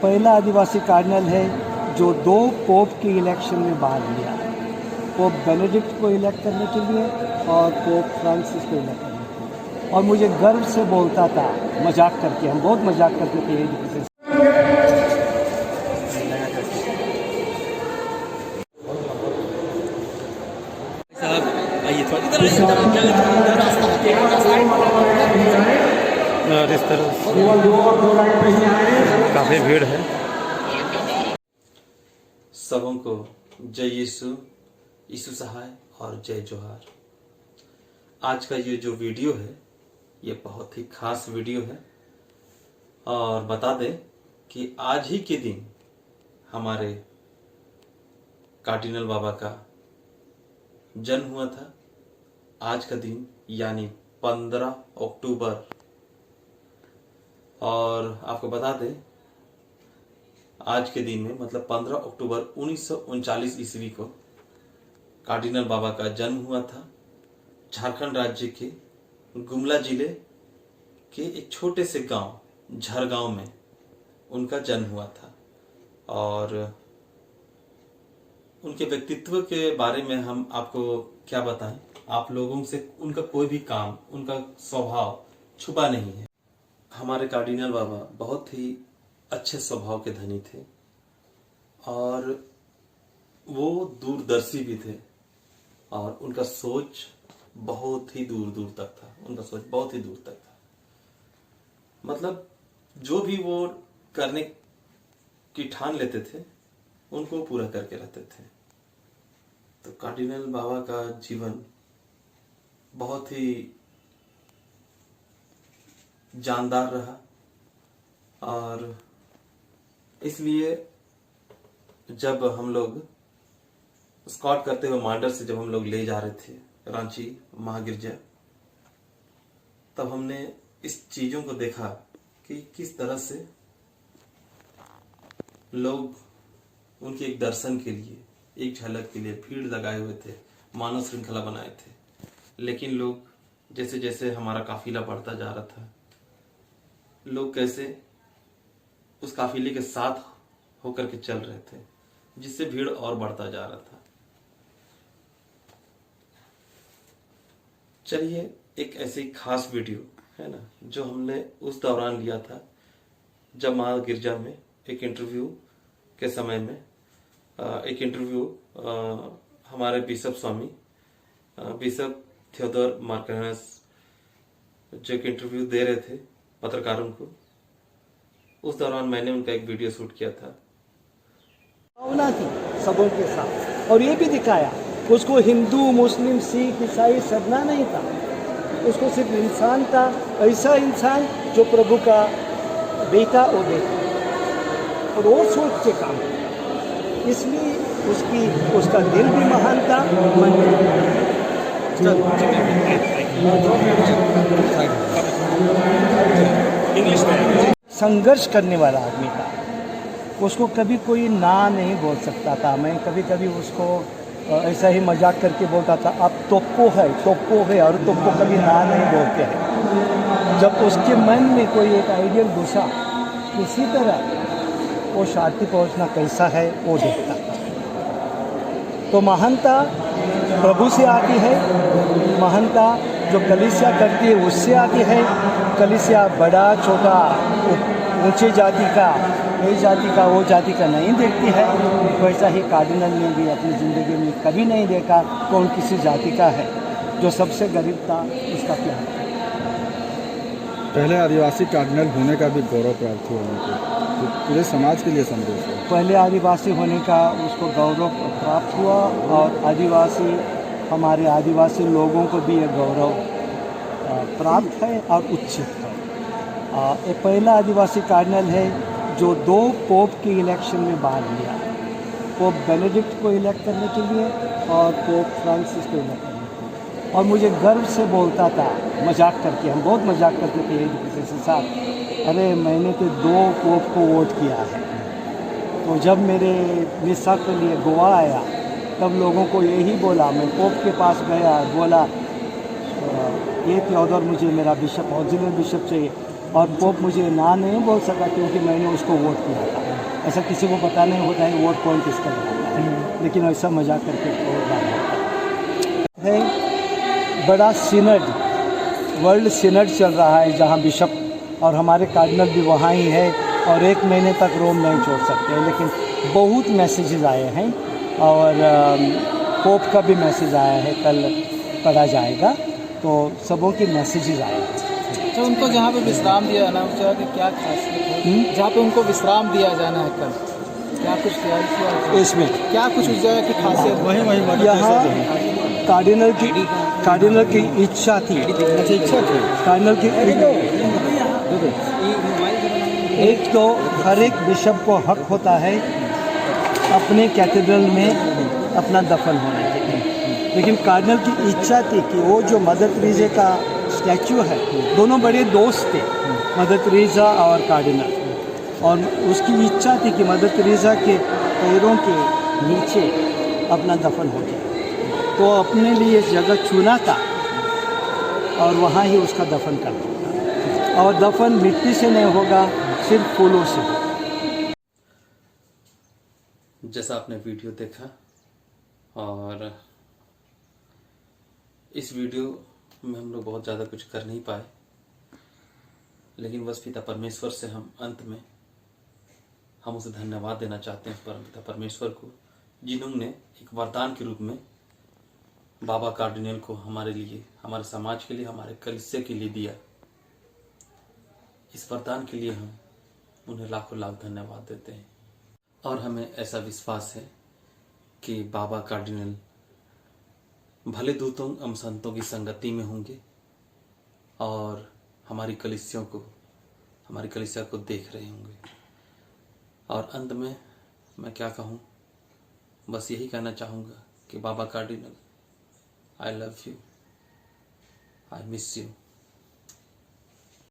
पहला आदिवासी कार्डिनल है जो 2 पोप के इलेक्शन में भाग लिया, पोप बेनेडिक्ट को इलेक्ट करने के लिए और पोप फ्रांसिस को इलेक्ट करने के लिए। और मुझे गर्व से बोलता था, मजाक करके, हम बहुत मजाक करते थे एक दूसरे से। इस तरह काफ़ी भीड़ है। सबों को जय यीशु, यीशु सहाय और जय जोहार। आज का ये जो वीडियो है ये बहुत ही खास वीडियो है और बता दें कि आज ही के दिन हमारे कार्डिनल बाबा का जन्म हुआ था। आज का दिन यानी 15 अक्टूबर। और आपको बता दें आज के दिन में मतलब 15 अक्टूबर 1939 ईस्वी को कार्डिनल बाबा का जन्म हुआ था। झारखंड राज्य के गुमला जिले के एक छोटे से गांव झरगांव में उनका जन्म हुआ था। और उनके व्यक्तित्व के बारे में हम आपको क्या बताएं, आप लोगों से उनका कोई भी काम, उनका स्वभाव छुपा नहीं है। हमारे कार्डिनल बाबा बहुत ही अच्छे स्वभाव के धनी थे और वो दूरदर्शी भी थे और उनका सोच बहुत ही दूर दूर तक था। उनका सोच बहुत ही दूर तक था, मतलब जो भी वो करने की ठान लेते थे उनको पूरा करके रहते थे। तो कार्डिनल बाबा का जीवन बहुत ही जानदार रहा और इसलिए जब हम लोग स्कॉट करते हुए मांडर से जब हम लोग ले जा रहे थे रांची महागिरजा, तब हमने इस चीजों को देखा कि किस तरह से लोग उनके एक दर्शन के लिए, एक झलक के लिए भीड़ लगाए हुए थे, मानव श्रृंखला बनाए थे। लेकिन लोग जैसे जैसे हमारा काफिला बढ़ता जा रहा था, लोग कैसे उस काफिले के साथ होकर के चल रहे थे, जिससे भीड़ और बढ़ता जा रहा था। चलिए एक ऐसी खास वीडियो है ना जो हमने उस दौरान लिया था जब मां गिरजा में एक इंटरव्यू के समय में एक इंटरव्यू हमारे बिशप स्वामी बिशप थियोडोर मार्कनस जो एक इंटरव्यू दे रहे थे पत्रकारों को, उस दौरान मैंने उनका एक वीडियो शूट किया था। भावना थी सबों के साथ और ये भी दिखाया, उसको हिंदू मुस्लिम सिख ईसाई सदना नहीं था, उसको सिर्फ इंसान था, ऐसा इंसान जो प्रभु का बेटा और बेटा और वो सोच से काम किया। इसलिए उसका दिल भी महान था, मन संघर्ष करने वाला आदमी था। उसको कभी कोई ना नहीं बोल सकता था। मैं कभी कभी उसको ऐसा ही मजाक करके बोलता था, आप तोप्पो है और तोप्पो कभी ना नहीं बोलते हैं। जब उसके मन में कोई एक आइडियल घुसा, इसी तरह वो शांति पहुंचना कैसा है वो देखता था। तो महानता प्रभु से आती है, महानता जो कलीसिया करती है उससे आती है। कलीसिया बड़ा छोटा ऊंचे जाति का, ये जाति का, वो जाति का नहीं देखती है। वैसा ही कार्डिनल ने भी अपनी ज़िंदगी में कभी नहीं देखा कौन किसी जाति का है। जो सबसे गरीब था उसका प्यार। पहले आदिवासी कार्डिनल होने का भी गौरव प्राप्त हुआ उनको, तो पूरे समाज के लिए संदेश है। पहले आदिवासी होने का उसको गौरव प्राप्त हुआ और हमारे आदिवासी लोगों को भी ये गौरव प्राप्त है और उचित है। ये पहला आदिवासी कार्डिनल है जो 2 पोप के इलेक्शन में भाग लिया, पोप बेनेडिक्ट को इलेक्ट करने के लिए और पोप फ्रांसिस को इलेक्ट करने के लिए। और मुझे गर्व से बोलता था, मजाक करके, हम बहुत मजाक करते थे एक दूसरे के साथ, अरे मैंने तो 2 पोप को वोट किया है। तो जब मेरे मिसा के लिए गोवा आया तब लोगों को यही बोला, मैं पोप के पास गया, बोला ये थियोडोर मुझे मेरा बिशप ऑक्सिलरी बिशप चाहिए। और पोप मुझे ना नहीं बोल सका क्योंकि मैंने उसको वोट किया था। ऐसा किसी को पता नहीं होता है वोट कौन किसका लगाता है, लेकिन ऐसा मजाक करके वोट डाला है। बड़ा सिनड, वर्ल्ड सिनड चल रहा है जहाँ बिशप और हमारे कार्डिनल भी वहाँ ही है और 1 महीने तक रोम नहीं छोड़ सकते, लेकिन बहुत मैसेजेस आए हैं और पोप का भी मैसेज आया है, कल पढ़ा जाएगा, तो सबों की मैसेजेस आए हैं। तो उनको जहाँ पे विश्राम दिया जाना है उस जगह की क्या खासियत है? जहाँ पे उनको विश्राम दिया जाना है कल, क्या कुछ तैयारी किया है? इसमें क्या कुछ उस जगह की खासियत? वही यहाँ कार्डिनल की इच्छा थी, कार्डिनल की एक तो हर एक बिशप को हक होता है अपने कैथेड्रल में अपना दफन होना चाहिए, लेकिन कार्डिनल की इच्छा थी कि वो जो मदर टेरेसा का स्टैचू है, दोनों बड़े दोस्त थे, मदर टेरेसा और कार्डिनल, और उसकी इच्छा थी कि मदर टेरेसा के पैरों के नीचे अपना दफन हो जाए, तो अपने लिए जगह चुना था और वहाँ ही उसका दफन कर दिया। और दफन मिट्टी से नहीं होगा, सिर्फ फूलों से। जैसा आपने वीडियो देखा, और इस वीडियो में हम लोग बहुत ज़्यादा कुछ कर नहीं पाए, लेकिन बस पिता परमेश्वर से हम अंत में हम उसे धन्यवाद देना चाहते हैं, पिता परमेश्वर को, जिन्होंने एक वरदान के रूप में बाबा कार्डिनल को हमारे लिए, हमारे समाज के लिए, हमारे कलीसिया के लिए दिया। इस वरदान के लिए हम उन्हें लाखों लाख धन्यवाद देते हैं। और हमें ऐसा विश्वास है कि बाबा कार्डिनल भले दूतों एवं संतों की संगति में होंगे और हमारी कलीसिया को देख रहे होंगे। और अंत में मैं क्या कहूँ, बस यही कहना चाहूँगा कि Baba Cardinal, I love you, I miss you.